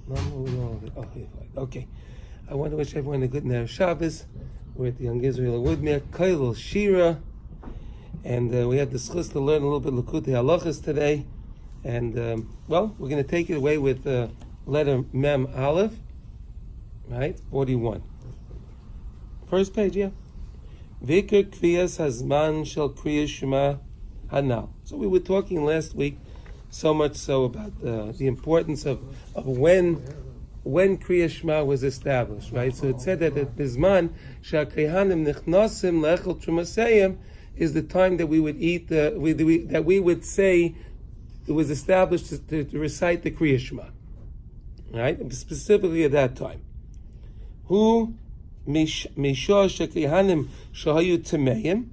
Okay. I want to wish everyone a good Ner Shabbos. We're at the Young Israel Woodmere, Kailul Shira, and we had the schus to learn a little bit Likutei Halachos today. And, we're going to take it away with letter Mem Aleph, right? 41. First page, yeah. Vikar Kriyas Hazman Shel Kriyas Shema Hanal. So we were talking last week so much so about the importance of when Kriyas Shema was established, right? So it said that at Bizman Kohanim Nichnasim Lechel Trumasayim is the time that we would eat that we would say it was established to recite the Kriyas Shema, right? Specifically at that time. Who Mishah Shekrihanim Shahayu Tameim.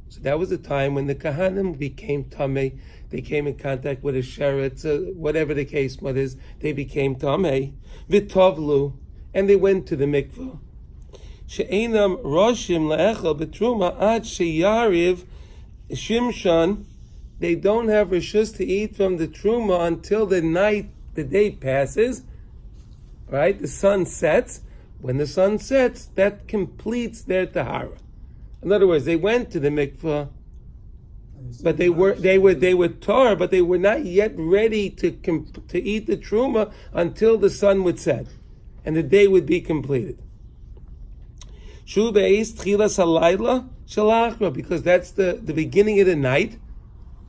So that was the time when the Kohanim became Tamei. They came in contact with a Sheretz, whatever the case is, they became Tamei. V'tovlu, and they went to the mikveh. She'enam roshim la'echel b'truma ad sheyariv shimshan. They don't have rishus to eat from the truma until the day passes, right? The sun sets. When the sun sets, that completes their tahara. In other words, they went to the mikveh, but they were tar, but they were not yet ready to eat the truma until the sun would set, and the day would be completed. Shu be'is tchilas halayla shalachra, because that's the beginning of the night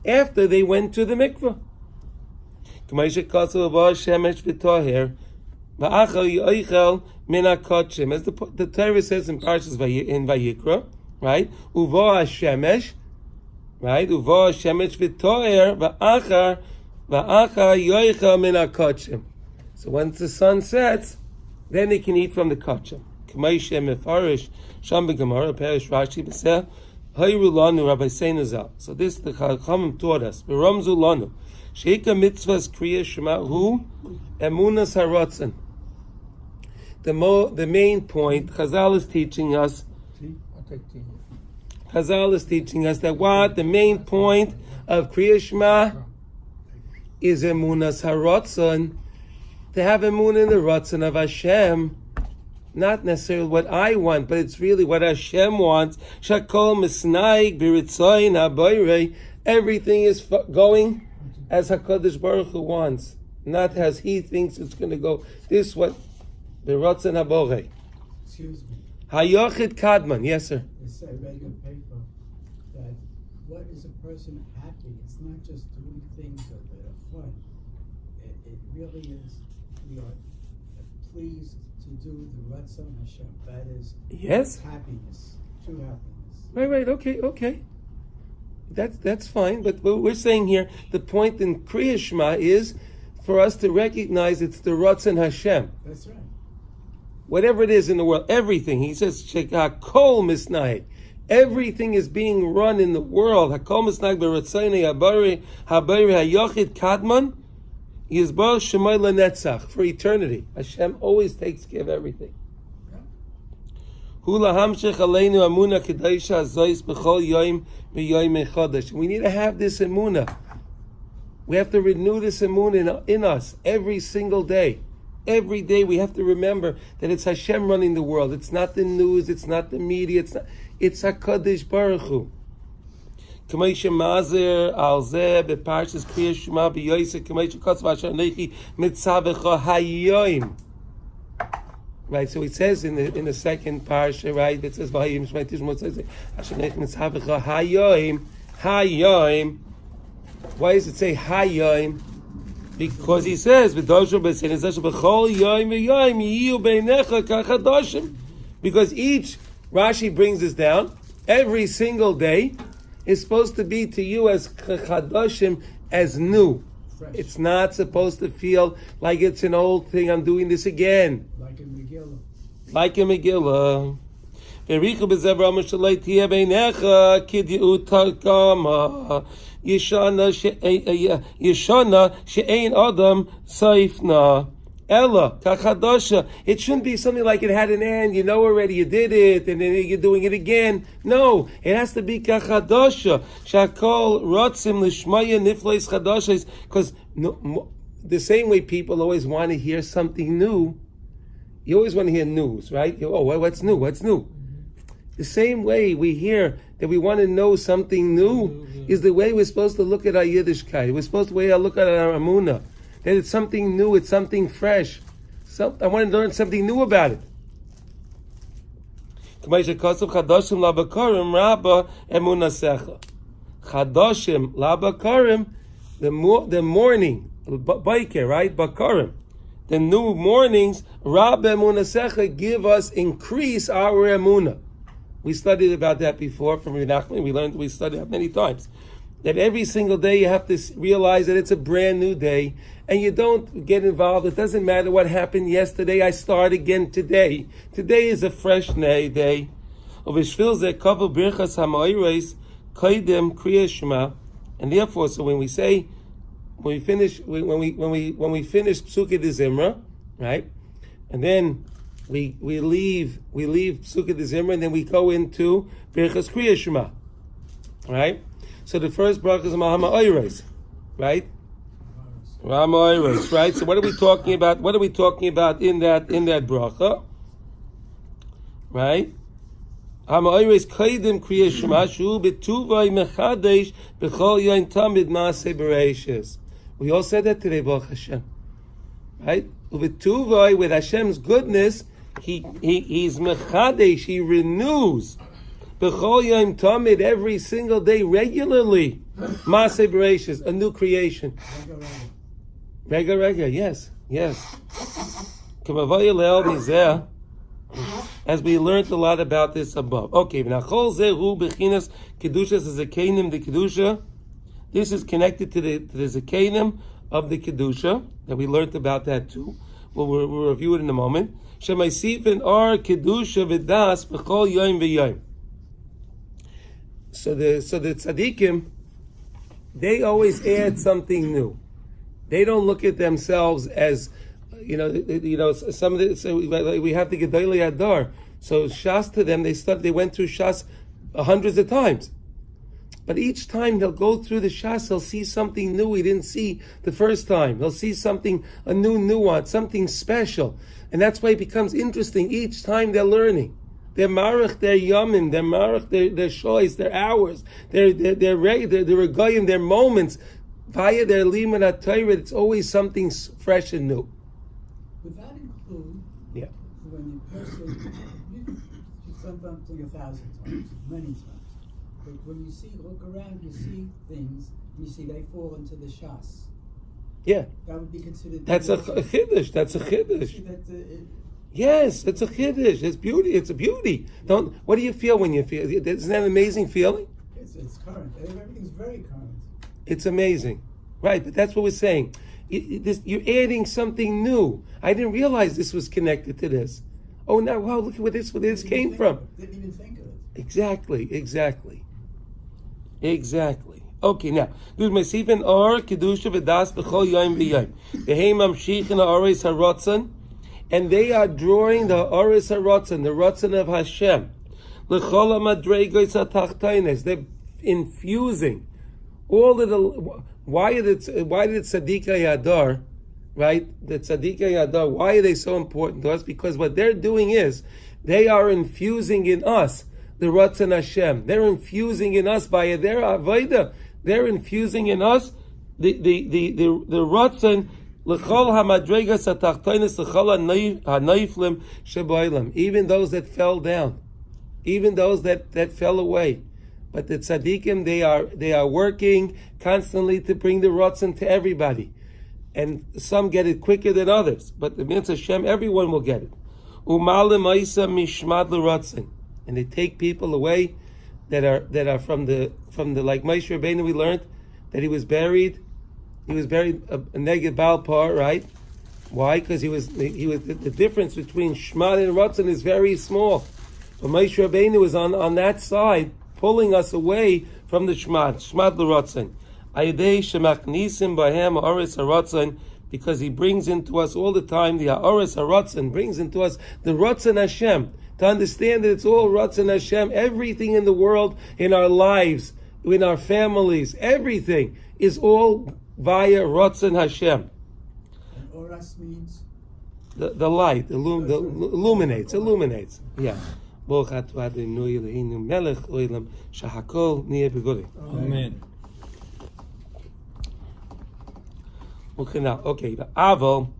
after they went to the mikveh. As the Torah says in Parshas in Vayikra, right? Uvo Hashemesh, right? Uvo Hashemesh v'toher v'achar yoichel min hakochim. So once the sun sets, then they can eat from the kochim. K'maishem mefarish sham b'gemara perish Rashi b'seh hayru lanu Rabbi Seinazal. So this the Chachamim taught us. V'ramzu lanu sheika mitzvahs kriyas shema hu emunas haratzon. The main point Chazal is teaching us. Chazal is teaching us that the main point of Kriyas Shema is emunas haratzon, to have emunah in the ratzon of Hashem, not necessarily what I want, but it's really what Hashem wants. Shakol misnaig biritzayin habayre. Everything is going as Hakadosh Baruch Hu wants, not as He thinks it's going to go. This is what the ratzon haborei. Excuse me. Hayochid Kadman, yes, sir. It's a regular paper that what is a person happy? It's not just doing things that are fun. It really is. We are pleased to do the Ratzon Hashem. That is happiness, true happiness. Right. Okay. That's fine. But what we're saying here, the point in Kriyas Shema is for us to recognize it's the Ratzon Hashem. That's right. Whatever it is in the world, everything. He says, Hakol misnai. Everything is being run in the world. Hakol misnai b'ratzayne habari hayochid kadman yizbar shemay lenetzach, for eternity. Hashem always takes care of everything. Hula hamshech aleinu amuna kedaisha azois b'chol yoim v'yoim echodesh. We need to have this emunah. We have to renew this emunah in us every single day. Every day we have to remember that it's Hashem running the world. It's not the news. It's not the media. It's HaKadosh Baruch Hu. K'meisha mazer al zeh beparshas Kriyas Shema b'yoyse k'meisha kotzav asher nechi mitzavecha hayoim. Right. So it says in the second parsha, right? It says v'hayim shmei tishmo. It says asher nechi mitzavecha hayoim. Why does it say hayoim? Because he says, because each Rashi brings this down, every single day is supposed to be to you as chadoshim, as new. Fresh. It's not supposed to feel like it's an old thing. I'm doing this again. Like in Megillah. Yeshana she'ein adam saifna ella kachadasha. It shouldn't be something like it had an end. You know already, you did it, and then you're doing it again. No, it has to be kachadasha. Shakol rotzim lishmaya nifleis chadashas, because the same way people always want to hear something new. You always want to hear news, right? What's new? What's new? The same way we hear that we want to know something new is the way we're supposed to look at our Yiddishkeit. We're supposed to look at our Amunah. That it's something new, it's something fresh. I want to learn something new about it. Chadashim labakarim, the morning, Baiker, right? Bakarim. The new mornings, Rabba Emunasecha, give us, increase our Emunah. We studied about that before from Rebbi Nachman. We studied that many times. That every single day you have to realize that it's a brand new day, and you don't get involved. It doesn't matter what happened yesterday. I start again today. Today is a fresh day. And therefore, so when we finish Psukei de Zimra, right, and then we leave Psukei de Zimra, and then we go into Birchas Kriya Shema, right? So the first bracha is Mahama Oyres, right? Mahama Oyres, right? So what are we talking about? What are we talking about in that bracha, right? Hama Oyres Kaidim Kriya Shema Shu B'Tuvay Mechadesh B'Chol Yain Tamid Maaseh Bereishis. We all said that today, Baruch Hashem, right? Uv'Tuvay, with Hashem's goodness, he's Mechadesh, he renews B'Chol Yain Tamid, every single day, regularly. Maaseh Bereishis, a new creation. Rega, yes. K'mavaya Le'el Mizeh, as we learned a lot about this above. Okay, V'Nachol Zehu B'Chinas Kedusha Zekanim the Kedusha. This is connected to the Zekanim of the Kedusha, that we learned about that too. We'll review it in a moment. Shemaisifin Ar Kedusha V'Das B'Chol Yom V'Yom. So the tzaddikim, they always add something new. They don't look at themselves as, some of the, so we have the Gedolei Hadar. So Shas to them, they went through Shas hundreds of times. But each time they'll go through the Shas, they'll see something new he didn't see the first time. They'll see a new nuance, something special. And that's why it becomes interesting each time they're learning. Their marach, their yomim, their marach, their shoys, their hours, their regoyim, their moments, via their limud HaTorah, it's always something fresh and new. Would that include when the person, you sometimes think 1,000 times, many times, but when you look around, you see things, you see they fall into the shas. Yeah. That would be considered... That's a chiddush. Yes, it's a chiddush. It's beauty. It's a beauty. What do you feel when you feel? Isn't that an amazing feeling? It's current. Everything's very current. It's amazing. Right, but that's what we're saying. You're adding something new. I didn't realize this was connected to this. Oh, now, wow, look at where this came from. Didn't even think of it. Exactly. Okay, now, there's Mesifin Or Kedusha V'Das B'Chol Yom V'Yom. V'Heim Mamshichin Ha'Oreis HaRotzon, and they are drawing the Oris HaRotzon, the Rotzon of Hashem. L'Chol HaMadreigos HaTachtonos, they're infusing all of the... Why did Tzadikei Hadar, right? The Tzadikei Hadar, why are they so important to us? Because what they're doing is, they are infusing in us the Ratzon Hashem. They're infusing in us by their Avodah. They're infusing in us the Ratzon L'chol HaMadregas HaTachtonos L'chol HaNoiflim Sheba'olam. Even those that fell down, even those that fell away. But the tzaddikim, they are working constantly to bring the Ratzon to everybody. And some get it quicker than others. But the Mitzvah Hashem, everyone will get it. Umalim Aisa Mishmad L'Ratzon. And they take people away that are from the like Moshe Rabbeinu, we learned that he was buried a Neged Baal Par, right? Why? Because he was the difference between Shmad and Ratzon is very small. But Moshe Rabbeinu was on that side, pulling us away from the Shmad l'Ratzon. Ayidei shemachnisim bahem ha'oris ha'ratzon, because he brings into us all the time the ha'oris ha'ratzon, brings into us the Ratzon Hashem, to understand that it's all Ratzon Hashem. Everything in the world, in our lives, in our families, everything is all via Ratzon Hashem. Chas means? The light, illuminates. Yeah. Amen. Okay, now, okay, the Aval,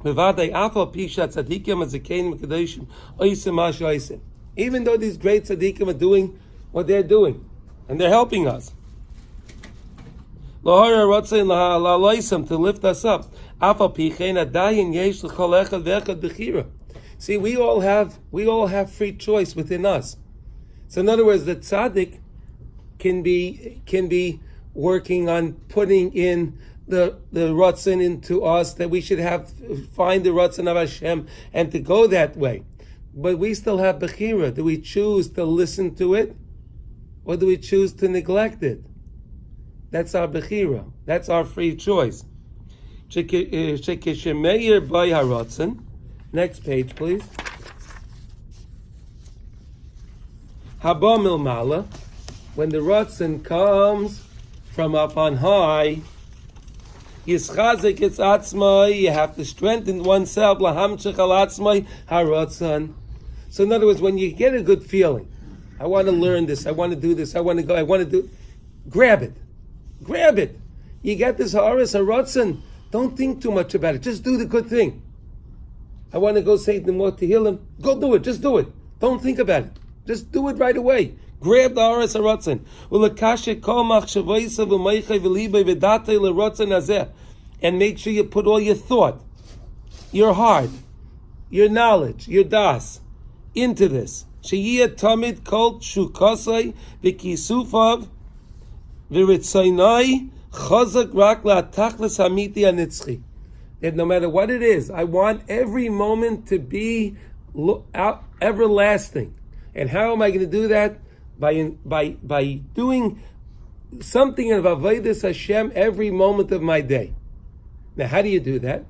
Bevadei Afal Pisha Tzadikim Azakenim Kedoshim Oisem Mashu Oisem. Even though these great tzaddikim are doing what they're doing, and they're helping us, Lahara Ratzain Lahaloisem, to lift us up. Afal Pichein Adayin Yesh L'Chol Echad V'Echad B'Chira. See, we all have free choice within us. So in other words, the tzaddik can be working on putting in the Ratzon into us, that we should find the Ratzon of Hashem and to go that way. But we still have Bechira. Do we choose to listen to it, or do we choose to neglect it? That's our Bechira. That's our free choice. Shekeshemeir by Haratzon. Next page, please. Haba milmala. When the Ratzon comes from up on high, Yischazik its atzmai, you have to strengthen oneself. Lahamchich al atzmai haratzon. So in other words, when you get a good feeling, I want to learn this, I want to do this, I want to go, I want to do, grab it. You get this haras haratzon. Don't think too much about it. Just do the good thing. I want to go say the more to heal him. Go do it. Just do it. Don't think about it. Just do it right away. Grab the haras haratzon. And make sure you put all your thought, your heart, your knowledge, your das into this. Sheyiyah tamid kol shukasai v'kisufav v'ritzaynai chazak rak la'tachlis hamiti anitzchi. That no matter what it is, I want every moment to be everlasting. And how am I going to do that? By doing something of Avodas Hashem every moment of my day. Now, how do you do that?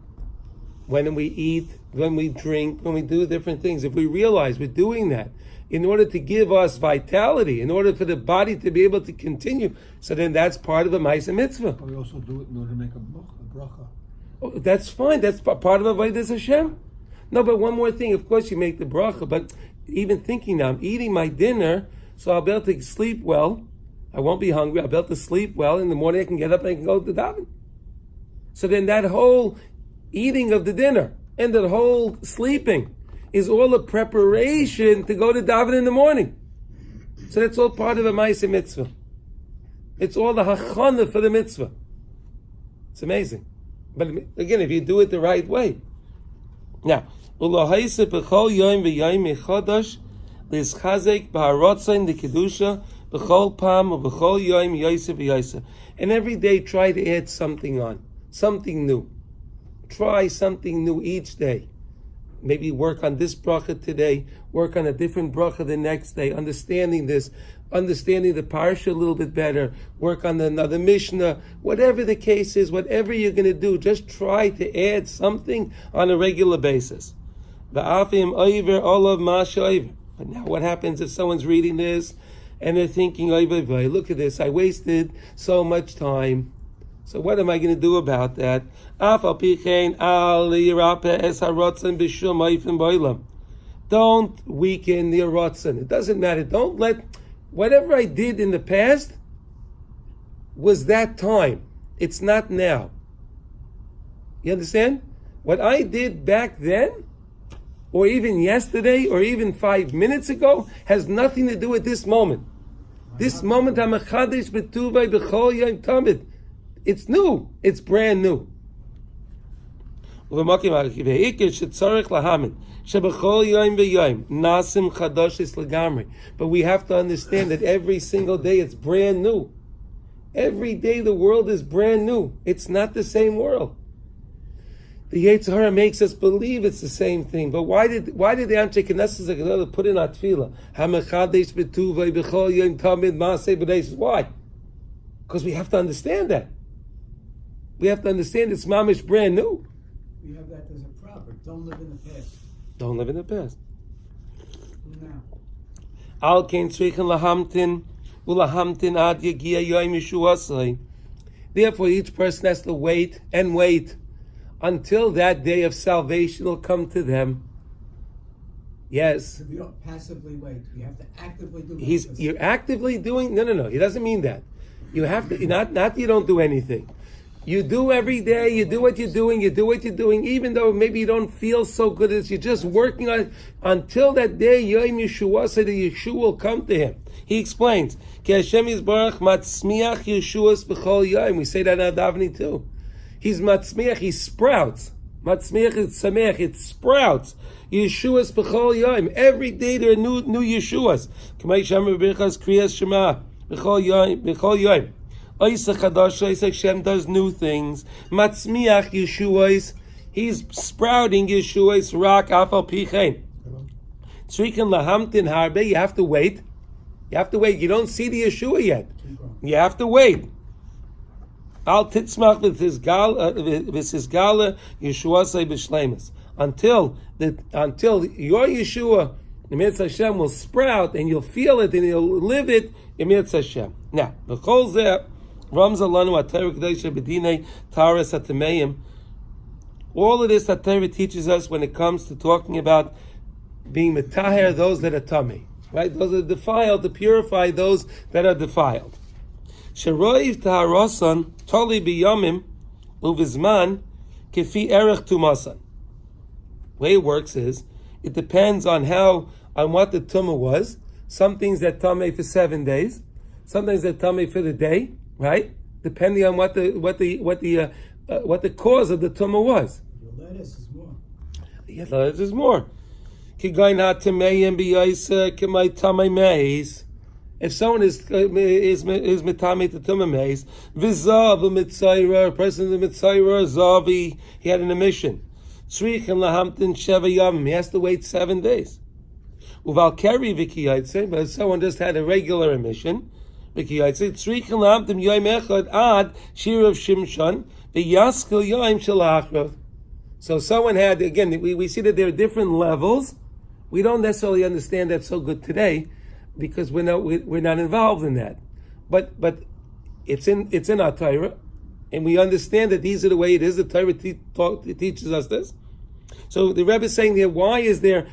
When we eat, when we drink, when we do different things. If we realize we're doing that in order to give us vitality, in order for the body to be able to continue, so then that's part of the Ma'aseh Mitzvah. We also do it in order to make a bracha. Oh, that's fine. That's part of Avodas Hashem. No, but one more thing. Of course, you make the bracha, but even thinking now, I'm eating my dinner, so I'll be able to sleep well. I won't be hungry. I'll be able to sleep well. In the morning, I can get up and I can go to daven. So then that whole eating of the dinner and that whole sleeping is all a preparation to go to daven in the morning. So that's all part of a Ma'aseh Mitzvah. It's all the hachana for the mitzvah. It's amazing. But again, if you do it the right way. Now, Ulahaisa b'chol yom v'yom echadash l'schazek b'haratzain l'kedusha b'chol pam u'b'chol yom yosef v'yosef. And every day try to add something on, something new. Try something new each day. Maybe work on this bracha today, work on a different bracha the next day, understanding this, understanding the parsha a little bit better, work on another Mishnah, whatever the case is, whatever you're going to do, just try to add something on a regular basis. But now what happens if someone's reading this and they're thinking, look at this, I wasted so much time. So what am I going to do about that? Don't weaken your rotzen. It doesn't matter. Don't let whatever I did in the past was that time. It's not now. You understand? What I did back then, or even yesterday, or even 5 minutes ago, has nothing to do with this moment. This moment, I'm a chadish betuvay b'chol yom tamid. It's new. It's brand new. But we have to understand that every single day it's brand new. Every day the world is brand new. It's not the same world. The Yetzer Hara makes us believe it's the same thing. But why did the Anshe Knesset put in our tefillah? Why? Because we have to understand that. We have to understand it's mamish brand new. We have that as a proverb. Don't live in the past. Don't live in the past. Now. Al kein tzrichen lahamtin ulahamtin ad yagia yoim yeshuasai. Therefore, each person has to wait and wait until that day of salvation will come to them. Yes. So we don't passively wait. We have to actively do You're actively doing. No. He doesn't mean that. You have to not you don't do anything. You do every day. You do what you're doing. You do what you're doing, even though maybe you don't feel so good as you're just working on it until that day. Yom Yeshua, so the Yeshua will come to him. He explains. Ki Hashem Yisbarach matzmiach Yeshuas b'chol yom. We say that in our davening too. He's matzmiach. He sprouts. Matzmiach is sameach. It sprouts. Yeshuas b'chol yom. Every day there are new Yeshuas. K'may Shamar b'chas kriyas Shema b'chol yom. Oisa Chadash, Oisa Hashem does new things. Matzmiach Yeshuas, he's sprouting Yeshuas, Rak Afal Pichein. Tzrikin Lahamtin Harbe, you have to wait. You have to wait. You don't see the Yeshua yet. You have to wait. Al Titzmach with his gala Yeshua B'Shleimus. Until your Yeshua, the Mitzvah Hashem, will sprout and you'll feel it and you'll live it in Mitzvah Hashem. Now, the Chol Zeh, all of this that Torah teaches us when it comes to talking about being metaher those that are tamei, right? Those that are defiled, to purify those that are defiled. Sheroiv taharasan toli biyamim uvizman kefi erech tumasan. The way it works is it depends on what the tumah was. Some things that tamei for 7 days, sometimes they're tamei for the day. Right, depending on what the cause of the tumah was. Your lettuce is more. Your lettuce is more. If someone is mitamei to tumah meis, v'zav u'mitzayra, a person is a mitzayra zavi, he had an emission. Tzrichin lahamtin sheva yamim, he has to wait 7 days. Uval keri v'kiyaytze, but if someone just had a regular emission. So someone had, again, we see that there are different levels. We don't necessarily understand that so good today because we're not involved in that. But it's in our Torah, and we understand that these are the way it is. The Torah teaches us this. So the Rebbe is saying here, why does the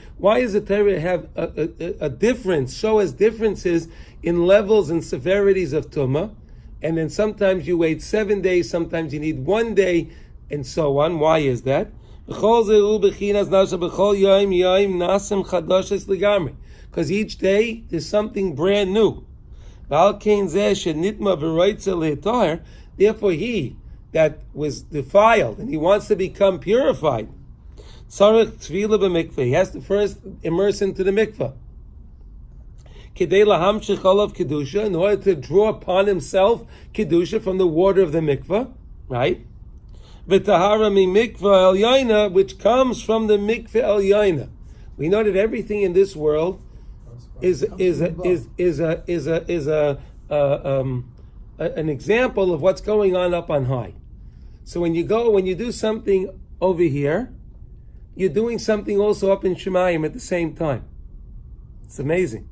Torah have a difference, show us differences in levels and severities of Tumah, and then sometimes you wait 7 days, sometimes you need 1 day, and so on. Why is that? Because each day there's something brand new. Therefore he that was defiled and he wants to become purified, he has to first immerse into the mikveh. In order to draw upon himself kedusha from the water of the mikveh, right? V'tahara mi mikveh el yaina, which comes from the mikveh el yaina. We know that everything in this world is an example of what's going on up on high. So when you do something over here, you're doing something also up in Shemayim at the same time. It's amazing.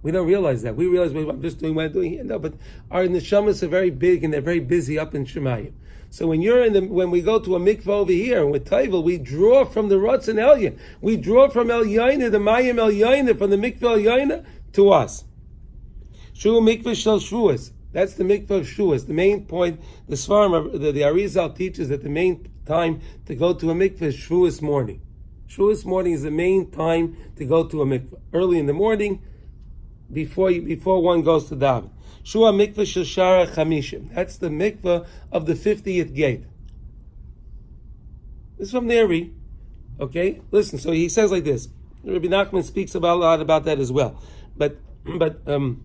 We don't realize that. We realize, I'm just doing what I'm doing here. No, but our neshamas are very big and they're very busy up in Shemayim. So when we go to a mikveh over here and with Taival, we draw from the Rotz and Elyon. We draw from El Yaina, the Mayim El Yaina, from the mikveh El Yaina to us. Shu mikveh shel Shvuas. That's the mikveh of Shvuas. The main point, the Svarim, the Arizal teaches that the main time to go to a mikveh is Shvuas morning. Shvuas morning is the main time to go to a mikveh. Early in the morning, before one goes to daven. Shua mikveh shel shara chamishim. That's the mikveh of the 50th gate. This is from Neri. Okay, listen. So he says like this. Rebbi Nachman speaks a lot about that as well. But the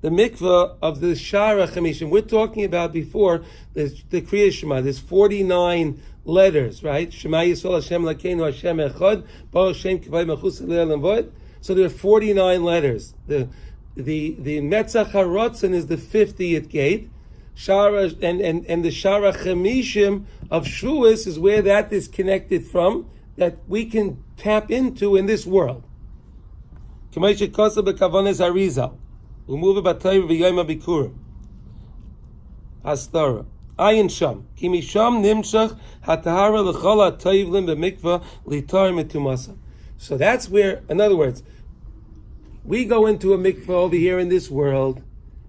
mikveh of the shara chamishim. We're talking about before the Kriya Shema. There's 49 letters, right? Shema Yisrael Hashem Lakeinu Hashem Echad Baruch Shem Kivay Machus Leil Vod. So there are 49 letters. The Netzach HaRotzen is the 50th gate. Shara and the Shara Chamishim of Shvuas is where that is connected from, that we can tap into in this world. K'may shekosa b'kavones Arizal. Umuva b'tayv v'yom ha'bikurim. Hastara. Ayin Sham. Ki misham nimshach hatahara l'chol ha'toivlim b'mikvah litar metumasa. So that's where, in other words, we go into a mikvah over here in this world.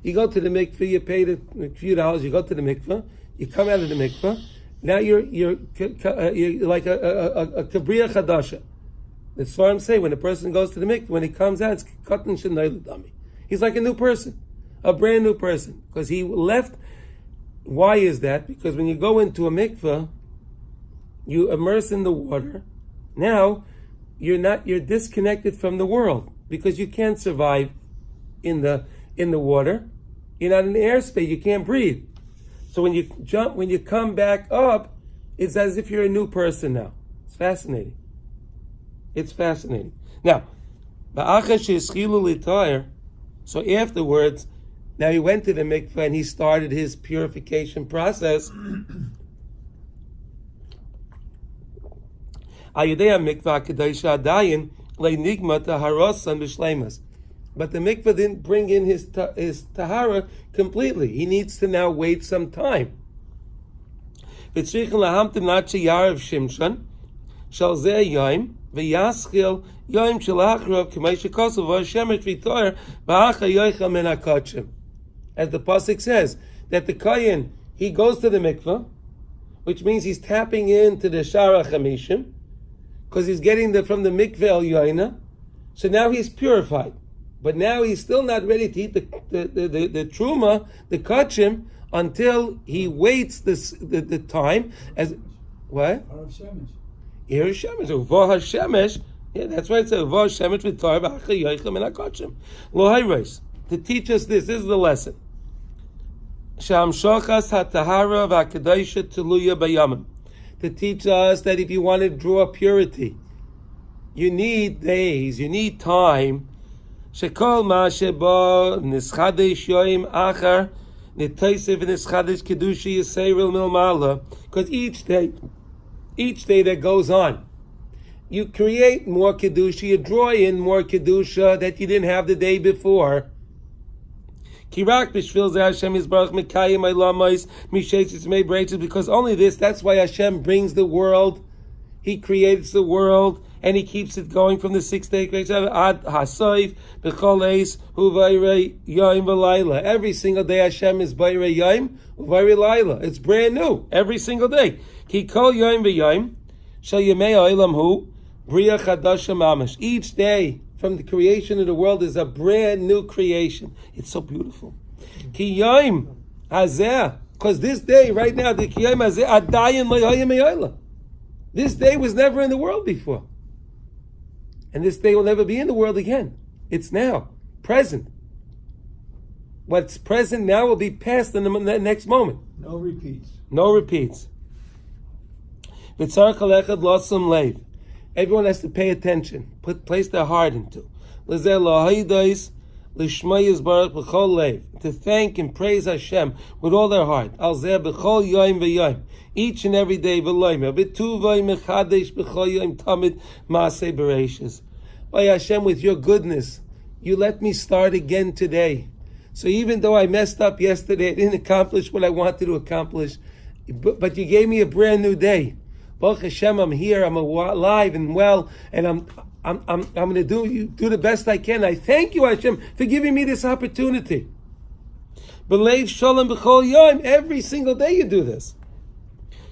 You go to the mikvah, you pay a few dollars, you go to the mikvah, you come out of the mikvah. Now you're like a kabriya chadasha. That's what I'm saying. When a person goes to the mikvah, when he comes out, it's katan shenayla dami. He's like a new person, a brand new person, because he left. Why is that? Because when you go into a mikvah, you immerse in the water. Now you're disconnected from the world because you can't survive in the water. You're not in the airspace. You can't breathe. So when you come back up, it's as if you're a new person now. It's fascinating. It's fascinating. Now, so afterwards, now he went to the mikveh and he started his purification process. But the mikveh didn't bring in his tahara completely. He needs to now wait some time. As the pasuk says, that the kohen, he goes to the mikveh, which means he's tapping into the shara chamishim, because he's getting from the mikveh el yoina. So now he's purified, but now he's still not ready to eat the truma, the kachim, until he waits the time as what? Erev Shemesh. Uvah Hashemesh. Yeah, that's why it says Uvah Hashemesh v'tar b'achar yoichem min hakachim. Lo hayros. To teach us this is the lesson. Shamshochas hatahara v'akadoisha teluya bayamim. To teach us that if you want to draw purity, you need days, you need time. Shekol ma sheba nischadesh yoim achar nitaysev nischadesh kedusha yisrael milmala. Because each day that goes on, you create more kedusha, you draw in more kedusha that you didn't have the day before. Kirak b'shvil zeh Hashem yisbarach mekayim eilamais misheitzis mei breitzis. Because only this, that's why Hashem brings the world. He creates the world and He keeps it going from the 6th day ad hasoif b'chol eis hu vayrei yom v'layla. Every single day Hashem is vayrei yom uvayrei layla. It's brand new every single day. Ki kol yom v'yom shel yemei ha'olam hu bria chadasha mamash. Each day from the creation of the world is a brand new creation. It's so beautiful. Ki yom hazeh, because this day right now, the ki yom hazeh adayin le'hayim me'olam. This day was never in the world before. And this day will never be in the world again. It's now, present. What's present now will be past in the next moment. No repeats. No repeats. Everyone has to pay attention. Place their heart into. To thank and praise Hashem with all their heart. Each and every day. Oh Hashem, with your goodness, you let me start again today. So even though I messed up yesterday, I didn't accomplish what I wanted to accomplish, but you gave me a brand new day. Baruch Hashem, I'm here, I'm alive and well, and I'm going to do the best I can. I thank you, Hashem, for giving me this opportunity. B'leiv shalom b'chol yom. Every single day you do this.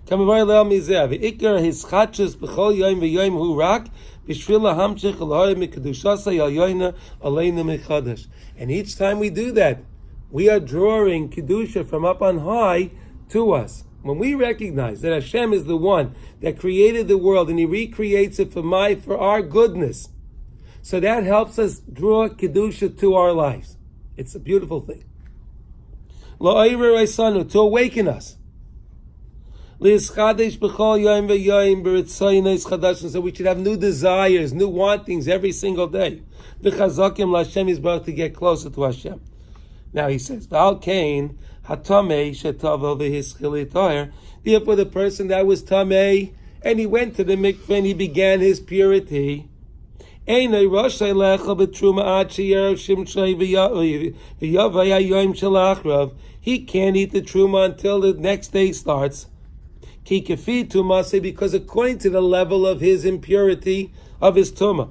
V'ikar hischachus b'chol yom v'yom hu rak b'shvil lahamshich alhayim mikedushasay al yoyna aleinu mechadash. And each time we do that, we are drawing kedusha from up on high to us. When we recognize that Hashem is the one that created the world and He recreates it for our goodness, so that helps us draw kedusha to our lives. It's a beautiful thing. To awaken us. So we should have new desires, new wantings every single day. To get closer to Hashem. Now he says, therefore the person that was tamei and he went to the mikveh and he began his purity, Einay roshay lecha b'truma ad sheyer shimshei v'yavay hayoyim shel achrav. He can't eat the truma until the next day starts. Ki kefi tumase, because according to the level of his impurity of his tumah.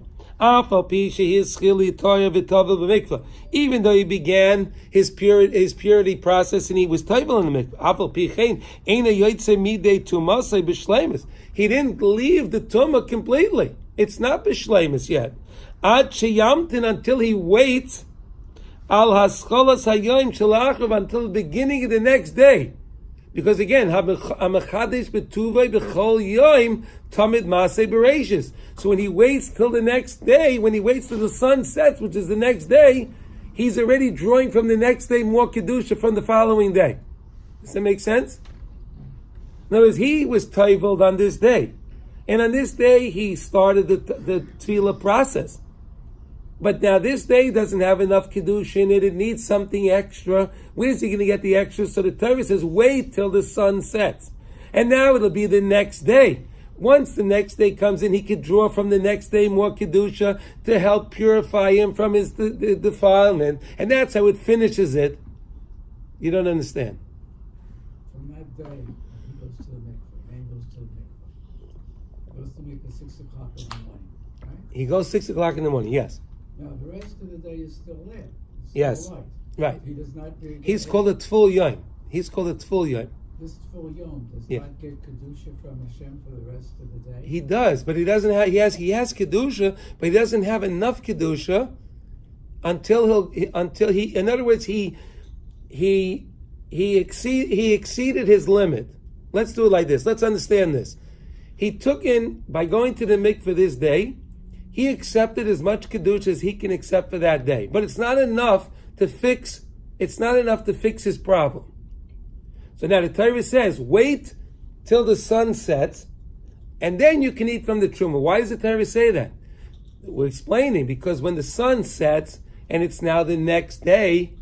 Even though he began his purity process and he was tayvel in the mikvah, he didn't leave the tumah completely. It's not b'shleimus yet. Ad sheyamtin, until he waits al hascholas hayoim shelachav, until the beginning of the next day. Because again, hamachadish betuvay b'chol yoim tamid masei bereishis. So when he waits till the next day, when he waits till the sun sets, which is the next day, he's already drawing from the next day more kedusha from the following day. Does that make sense? In other words, he was tayveld on this day, and on this day he started the tefillah process. But now this day doesn't have enough kedusha in it. It needs something extra. Where's he going to get the extra? So the Torah says, wait till the sun sets. And now it'll be the next day. Once the next day comes in, he could draw from the next day more kedusha to help purify him from his defilement. And that's how it finishes it. You don't understand. From that day, he goes to the mikvah. Man goes to the mikvah. Goes to mikvah 6 o'clock in the morning. Right? He goes 6 o'clock in the morning, yes. Now the rest of the day is still there. It's still Yes. light. Right. He does not. He's called a tful yom. He's called a tful yom. This full yom does Yeah. not get kedusha from Hashem for the rest of the day. He does, but he doesn't have. He has kedusha, but he doesn't have enough kedusha until he. In other words, he exceeded his limit. Let's do it like this. Let's understand this. He took in, by going to the mikveh this day, he accepted as much kedusha as he can accept for that day. But it's not enough to fix. It's not enough to fix his problem. So now the Torah says, wait till the sun sets, and then you can eat from the truma. Why does the Torah say that? We're explaining, because when the sun sets and it's now the next day,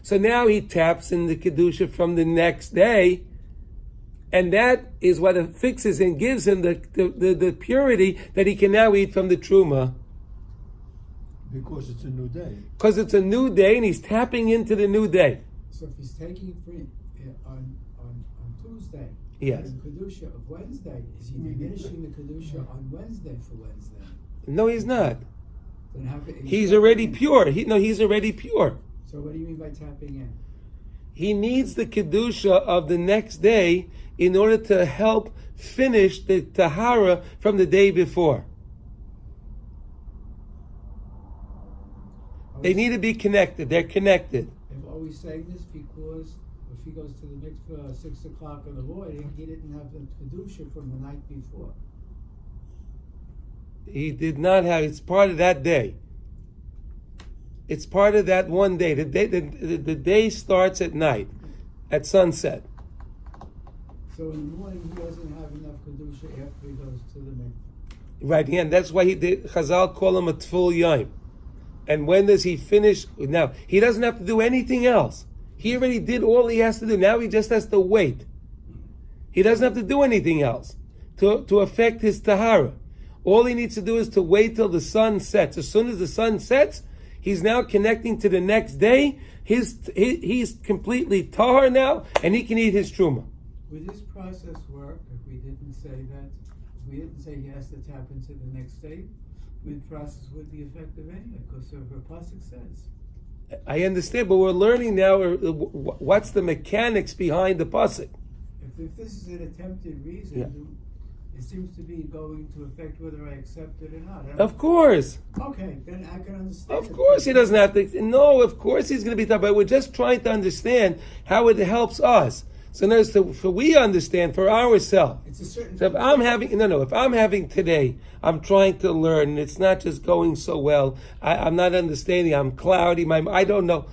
so now he taps in the kedusha from the next day, and that is what it fixes and gives him the purity that he can now eat from the truma. Because it's a new day. Because it's a new day, and he's tapping into the new day. So if he's taking free on Tuesday, Yes. the kedusha of Wednesday, is he diminishing the kedusha on Wednesday for Wednesday? No, he's not. Then how could He's already pure. He's already pure. So what do you mean by tapping in? He needs the kedusha of the next day in order to help finish the tahara from the day before. They need to be connected. They're connected. Are we saying this because if he goes to the mikveh at 6 o'clock in the morning, he didn't have the kedusha from the night before? He did not have. It's part of that day. It's part of that one day. The day starts at night, at sunset. So in the morning he doesn't have enough kedusha after he goes to the mikveh. Right, and that's why Chazal call him a tful yom. And when does he finish? Now, he doesn't have to do anything else. He already did all he has to do. Now he just has to wait. He doesn't have to do anything else to affect his tahara. All he needs to do is to wait till the sun sets. As soon as the sun sets, he's now connecting to the next day. He's completely tahar now, and he can eat his truma. Would this process work if we didn't say that? If we didn't say he has to tap into the next day, the process would be effective anyway, because of what Pasuk says. I understand, but we're learning now what's the mechanics behind the pasuk. If this is an attempted reason, Yeah. it seems to be going to affect whether I accept it or not. Of course. Okay, then I can understand. Of course he doesn't have to. No, of course he's going to be tough, but we're just trying to understand how it helps us. So notice, for we understand for ourselves. It's a certain. So if I'm having today, I'm trying to learn, and it's not just going so well. I'm not understanding. I'm cloudy. I don't know.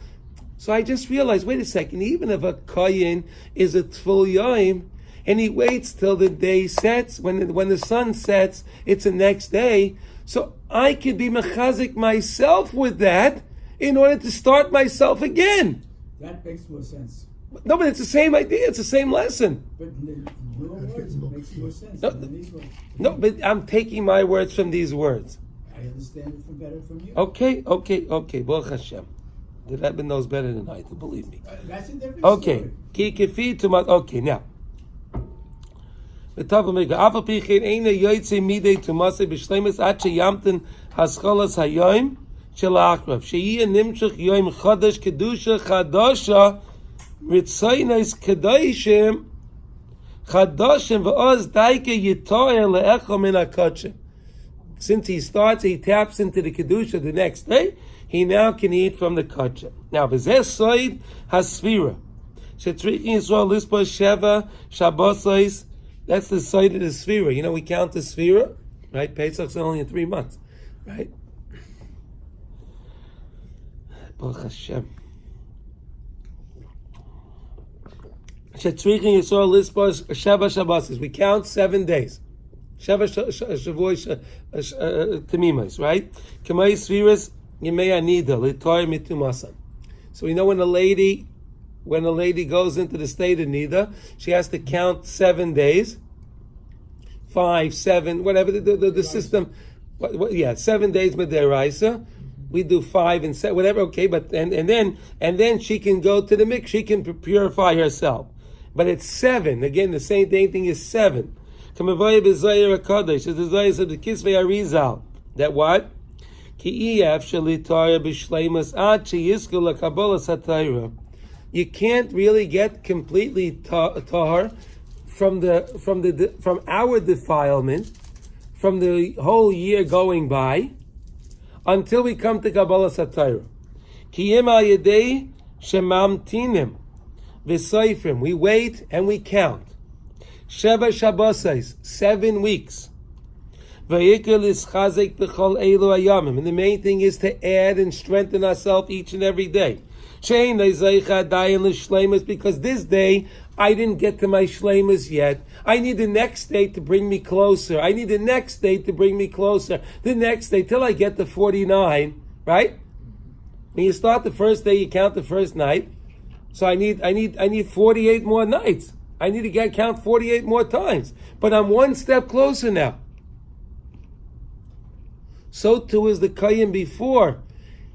So I just realized, wait a second. Even if a kohen is a tful yom, and he waits till the day sets, when the sun sets, it's the next day. So I could be mechazik myself with that in order to start myself again. That makes more sense. No, but it's the same idea. It's the same lesson. But in your words, it makes more sense No, than these words. No, but I'm taking my words from these words. I understand it better from you. Okay. Baruch Hashem. The Rebbe knows better than I do, believe me. That's a different Okay. story. Ki kefi tumas. Okay, now. Afa pichin eina yoytze midei tumase b'shleimus ad sheyamten hascholas hayoim shel ha'achrav sheyiyeh nimshach yoim chodesh kedusha chadasha ritzoynos kedoshim chadashim v'oz daike yitoyer le'echol min ha'kotshim. Since he taps into the kedusha the next day, he now can eat from the kotshim. Now, v'zeh soid hasvira shetzrikin Yisrael lispa sheva shabbosais. That's the side of the Sphira. You know, we count the Sphira, right? Pesach's only in 3 months, right? Baruch Hashem. Shetzrikin Yisrael Lisbos Sheva Shabbosis. We count 7 days. Sheva Shavuos Temimos, right? Kamei Sphiras Yemei Anida L'Toy Mitumasan. So we know when a lady goes into the state of Nida, she has to count 7 days, 5, 7, whatever the system. 7 days Midiraisa. We do 5 and 7, whatever. Okay, but and then she can go to the mix. She can purify herself. But it's 7 again. The same thing is 7. Kamavaya b'Zayir HaKadosh is the Zayir of the Kisvei Arizal. That what? Ki ef shelitar b'shleimus ad sheyizku lakabolas hatayra. You can't really get completely tahar from our defilement, from the whole year going by, until we come to Kabbalah Satira. Kiyim al yedei shemamtinim v'soifrim. We wait and we count. Sheva Shabbosais, 7 weeks. Vayikol ischazek b'chol elu hayamim. And the main thing is to add and strengthen ourselves each and every day. Because this day I didn't get to my shleimus yet. I need the next day to bring me closer. I need the next day to bring me closer. The next day till I get to 49, right? When you start the first day, you count the first night. So I need 48 more nights. I need to count 48 more times. But I'm one step closer now. So too is the Kayyim before.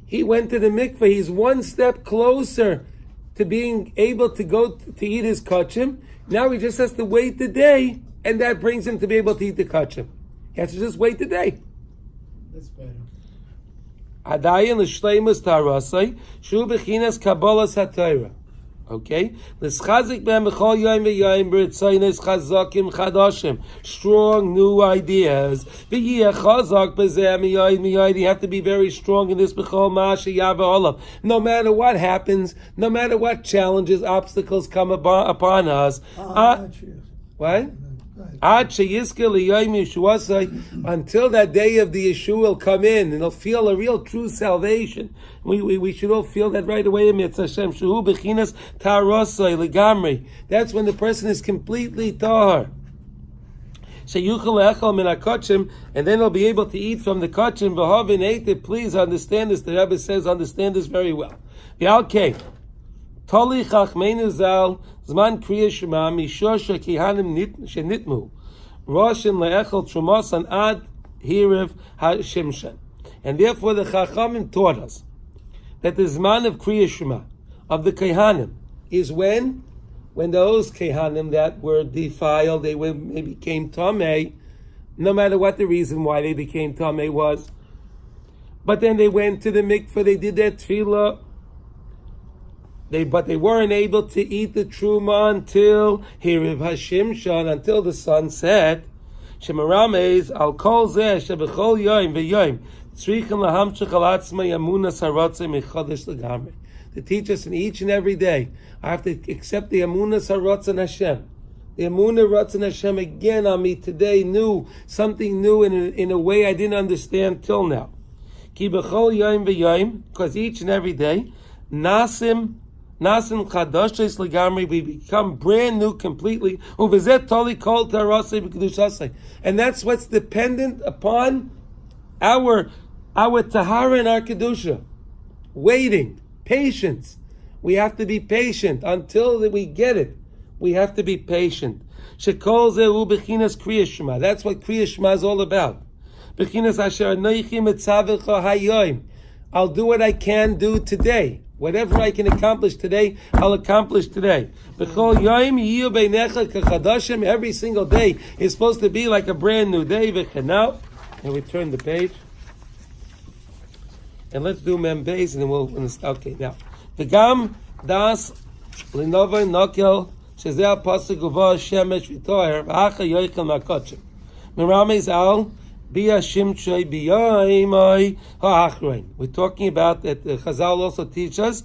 He went to the mikveh. He's one step closer to being able to go to eat his kachim. Now he just has to wait the day, and that brings him to be able to eat the kachim. He has to just wait the day. That's better. Adayin l'shleimus tarasai shu bechinas kabbalas hatayra. Okay, l'schazik b'hem b'chol yom v'yom b'ritzoynos chazakim chadashim. Strong new ideas. V'yeh chazak b'zeh miyayid miyayid. You have to be very strong in this b'chol ma'aseh yaveh olav. No matter what happens, no matter what challenges, obstacles come upon us. What? Until that day of the Yeshua will come in and he'll feel a real true salvation. We should all feel that right away. That's when the person is completely tahar. And then he'll be able to eat from the kachim. Please understand this. The Rebbe says, understand this very well. Toli chachmeinu zal zman kriya shema mishosha kohanim shenitmu roshin leechel trumasan ad hirav hashimshan. And therefore the Chachamim taught us that the zman of kriya shema of the kohanim is when those kohanim that were defiled, they became tamei, no matter what the reason why they became tamei was. But then they went to the mikveh, they did their tefillah. But they weren't able to eat the truma until Hiriv Hashimshan, until the sun set. Shemarames al kol zeh shebechol yom v'yom tzrichen lahamshich al atzma yamunas haratzei mechadesh legamrei. To teach us in each and every day, I have to accept the amunas haratzon Hashem. The amunah ratzon Hashem again on me today, something new in a way I didn't understand till now. Ki bechol yom v'yom, because each and every day, nasim chadashes legamri, we become brand new completely. And that's what's dependent upon our tahara and our kedusha. Waiting, patience. We have to be patient until we get it. We have to be patient. That's what Kriya Shema is all about. Bechinas asher anoichi mitzavecha hayoim. I'll do what I can do today. Whatever I can accomplish today, I'll accomplish today. B'chol yoim yiyu beinecha kechadashim. Every single day is supposed to be like a brand new day. V'chenau. And we turn the page. And let's do mem beis, and then we'll. Okay, now. V'gam das linova nokel shezeh pasuk uvah shemesh v'toyer v'acha yoichel makotchim. Merames al. We're talking about that the Chazal also teach us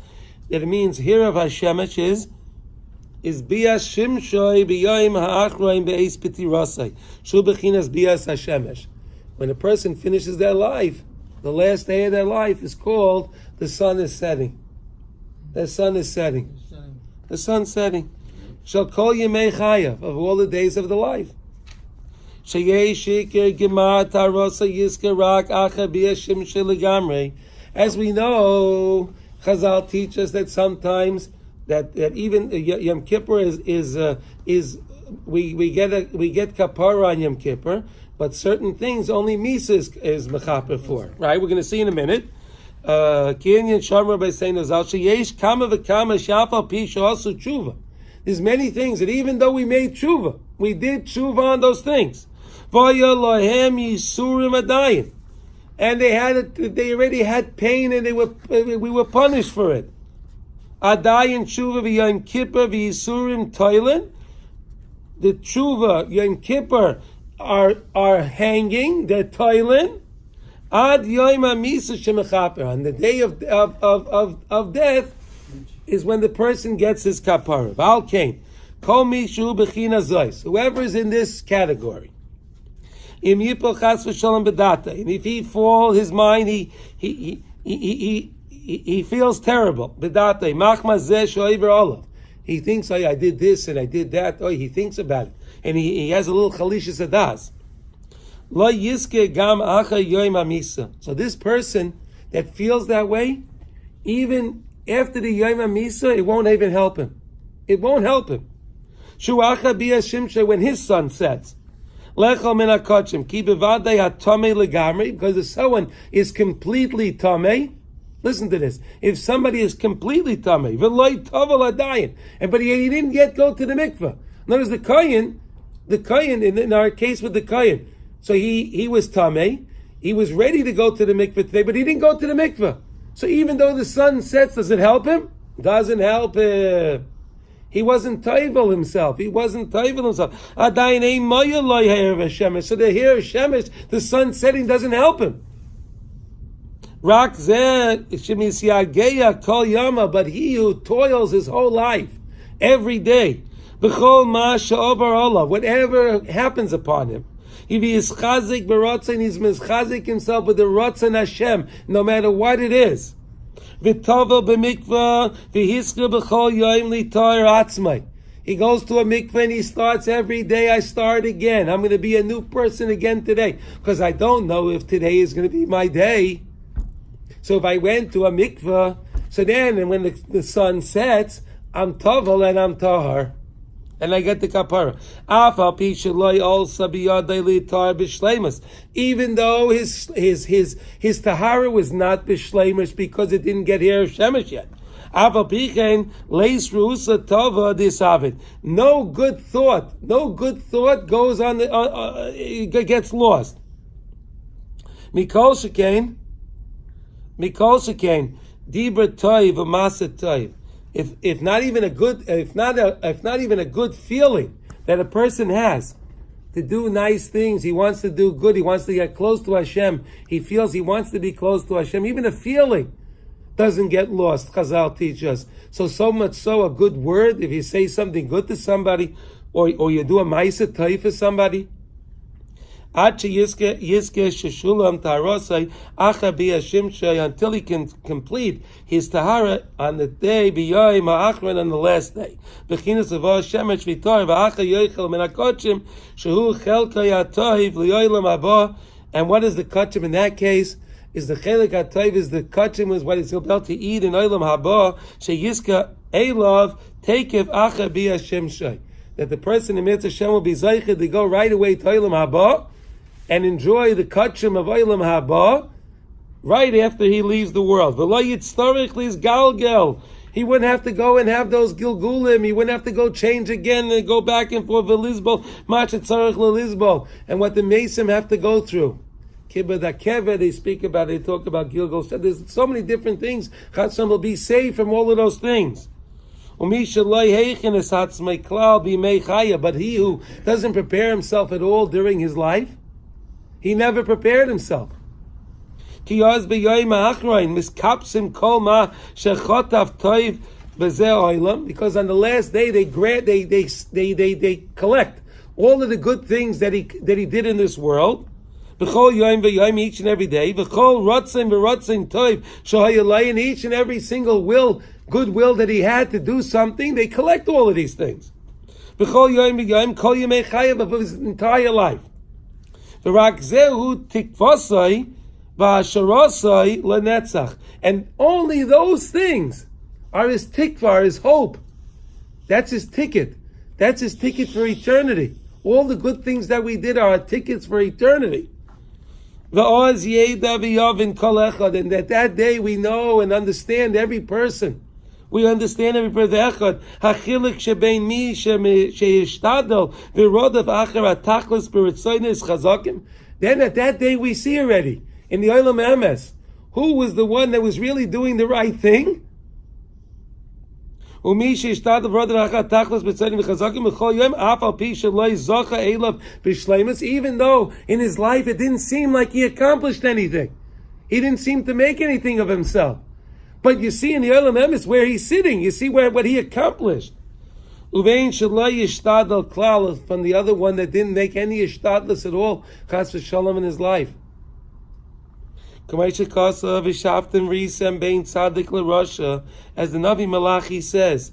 that it means here of Hashemesh is Bia Shimshoi B'Yoim Ha'achroim Be'ez Piti Rasai Shu B'chinas Bias Hashemesh. When a person finishes their life, the last day of their life is called the sun is setting. The sun is setting. The sun's setting. Shall call Yemei Chayav of all the days of the life. As we know, Chazal teach us that sometimes that even Yom Kippur is we get kapara on Yom Kippur, but certain things only Misa is mechaper for. Right? We're going to see in a minute. There's many things that even though we made tshuva, we did tshuva on those things. And they already had pain, and we were punished for it. Adayin tshuva v'yom kippur v'yisurim toilen. The tshuva yom kippur are hanging. They're toilen. Ad yom hamisa shemechaper. On the day of death is when the person gets his kapara. Val kain kol mishu b'china zois. Whoever is in this category. Im yipol chas v'shalom bedata, and if he fall his mind, he feels terrible. Bedata machma zeh shoiver olav. He thinks, oh, I did this and I did that. Oh, he thinks about it, and he has a little chalishas adas. Lo yiske gam acha yoim amisa. So this person that feels that way, even after the yoim amisa, it won't even help him. It won't help him. Shu acha bia shimshe, when his sun sets. Lechol min hakochim ki bevadei hatomei legamri, because if someone is completely tomei, listen to this. If somebody is completely tomei, v'loi tovel adayin, but he didn't yet go to the mikveh. Notice the kohen in our case with the kohen, so he was tomei, he was ready to go to the mikveh today, but he didn't go to the mikveh. So even though the sun sets, does it help him? Doesn't help him. He wasn't toivel himself. So the here Shemesh, the sun setting doesn't help him. But he who toils his whole life, every day, whatever happens upon him, if he is chazik b'rotzen, he's mischazik himself with the rotzen Hashem, no matter what it is. V'tovel b'mikvah v'hiskir b'chol yoim litar atzmai. He goes to a mikvah and he starts every day. I start again. I'm going to be a new person again today because I don't know if today is going to be my day. So if I went to a mikvah, so then and when the sun sets, I'm tovel and I'm tahar. And I get the kapara. Even though his tahara was not b'shleimus because it didn't get here of shemesh yet. No good thought goes on. It gets lost. Mikol shekain, dibra toiv v'masa toiv. If not even a good feeling that a person has to do nice things, he wants to do good, he wants to get close to Hashem, he feels he wants to be close to Hashem, even a feeling doesn't get lost, Chazal teach us. So much so a good word, if you say something good to somebody, or you do a ma'aseh tov for somebody, until he can complete his tahara on the day on the last day. And what is the kachim in that case? Is the chelik hatayv, is the kachim is what he's about to eat in olam haba sheyiska elav takev acha bi Hashem shay, that the person in mitzvah Hashem will be zayched to go right away to olam haba. and enjoy the kachim of Olam Haba right after he leaves the world. V'lo yitztarich lizgalgel. He wouldn't have to go and have those gilgulim. He wouldn't have to go change again and go back and forth. V'lizbol machatzarich lelizbol. And what the Mesim have to go through. Kibbud HaKeved, they speak about, they talk about Gilgal. There's so many different things. Chas V'shalom will be saved from all of those things. But he who doesn't prepare himself at all during his life, he never prepared himself. Because on the last day they collect all of the good things that he did in this world. Each and every day, and each and every single goodwill that he had to do something, they collect all of these things. Of his entire life. And only those things are his tikvar, his hope. That's his ticket. That's his ticket for eternity. All the good things that we did are our tickets for eternity. And that day we know and understand every person. We understand every person. Then at that day we see already, in the Olam Emes, who was the one that was really doing the right thing? Even though in his life it didn't seem like he accomplished anything. He didn't seem to make anything of himself. But you see in the Olam Emes where he's sitting, you see what he accomplished. From the other one that didn't make any ishtadlus at all, chas v'shalom, in his life. As the Navi Malachi says,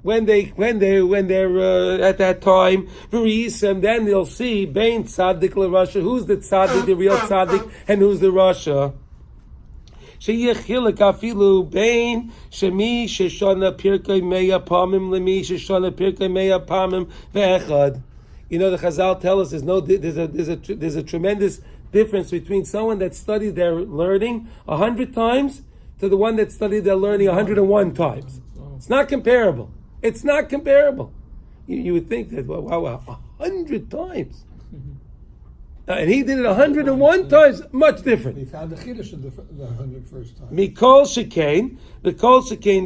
when they're at that time, then they'll see bein tzaddik l'Rasha, who's the tzaddik, the real tzaddik, and who's the Rasha. Afilu bein shemi sheshana pirkei meya pamim lemi sheshana pirkei meya pamim ve'echad. You know, the Chazal tell us there's a tremendous difference between someone that studied their learning 100 times to the one that studied their learning 101 times. It's not comparable. It's not comparable. You would think that, wow, 100 times. And he did it 101 times, much different. He found the chiddush of the 101st time. Mikol shekain,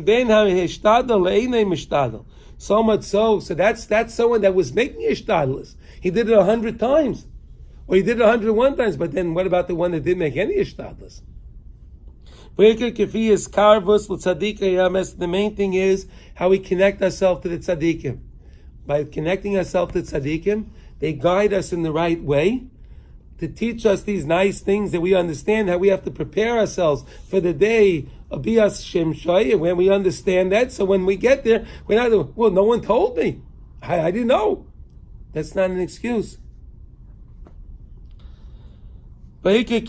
ben ha-hishtadel le'einei mishtadel. So much so that's someone that was making ishtadlus. He did it 100 times, or he did it 101 times. But then, what about the one that didn't make any ishtadlus? The main thing is how we connect ourselves to the tzaddikim. By connecting ourselves to tzaddikim, they guide us in the right way to teach us these nice things that we understand, how we have to prepare ourselves for the day of Bias Shem Shai, when we understand that. So when we get there, we're not, well, no one told me. I didn't know. That's not an excuse. Because they're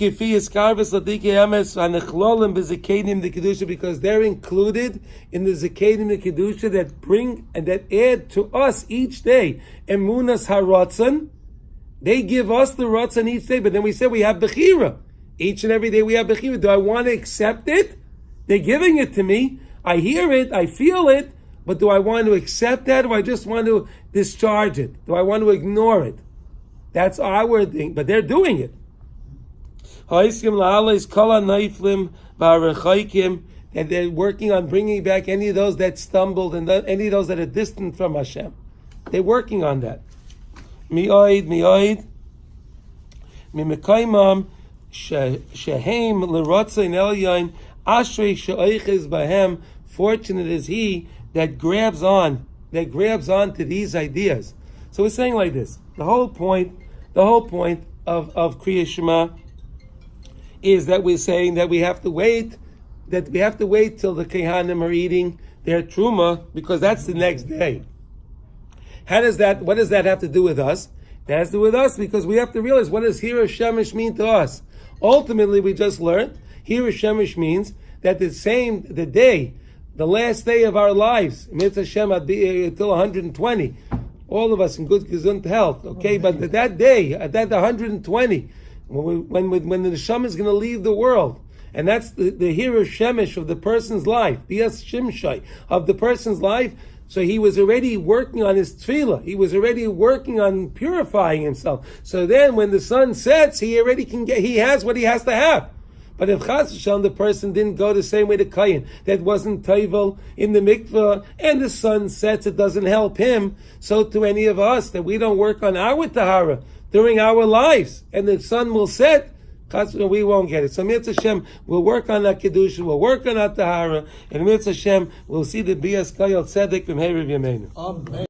included in the Zakedim the Kedusha that bring and that add to us each day Emunas Haratzon. They give us the Ratzon each day, but then we say we have Bechira. Each and every day we have Bechira. Do I want to accept it? They're giving it to me. I hear it, I feel it, but do I want to accept that, or I just want to discharge it? Do I want to ignore it? That's our thing, but they're doing it. And they're working on bringing back any of those that stumbled and any of those that are distant from Hashem. They're working on that. Mi'oid. Mimekaimam shehem l'rotzain elyon ashrei she'oiches bahem. Fortunate is he that grabs on to these ideas. So we're saying like this: the whole point of Kriya Shema is that we're saying that we have to wait till the kohanim are eating their truma, because that's the next day. What does that have to do with us? That has to do with us because we have to realize, what does Hira Shemesh mean to us? Ultimately, we just learned Hira Shemesh means that the last day of our lives, Mitzvah Shem until 120, all of us in good gesund health. Okay, but that day, at that 120, when the neshama is going to leave the world, and that's the hero shemesh of the person's life, bias shimshai of the person's life. So he was already working on his tefillah. He was already working on purifying himself. So then, when the sun sets, he already he has what he has to have. But if Chas v'Shalom, the person didn't go the same way to Kayin, that wasn't Taivel in the mikveh, and the sun sets, it doesn't help him. So to any of us, that we don't work on our Tahara during our lives, and the sun will set, we won't get it. So Mitzvah Hashem, we'll work on that Kedusha, we'll work on that Tahara, and Mitzvah Hashem, we'll see the Bias Kayal Tzedek B'mei Rav Yameinu. Amen.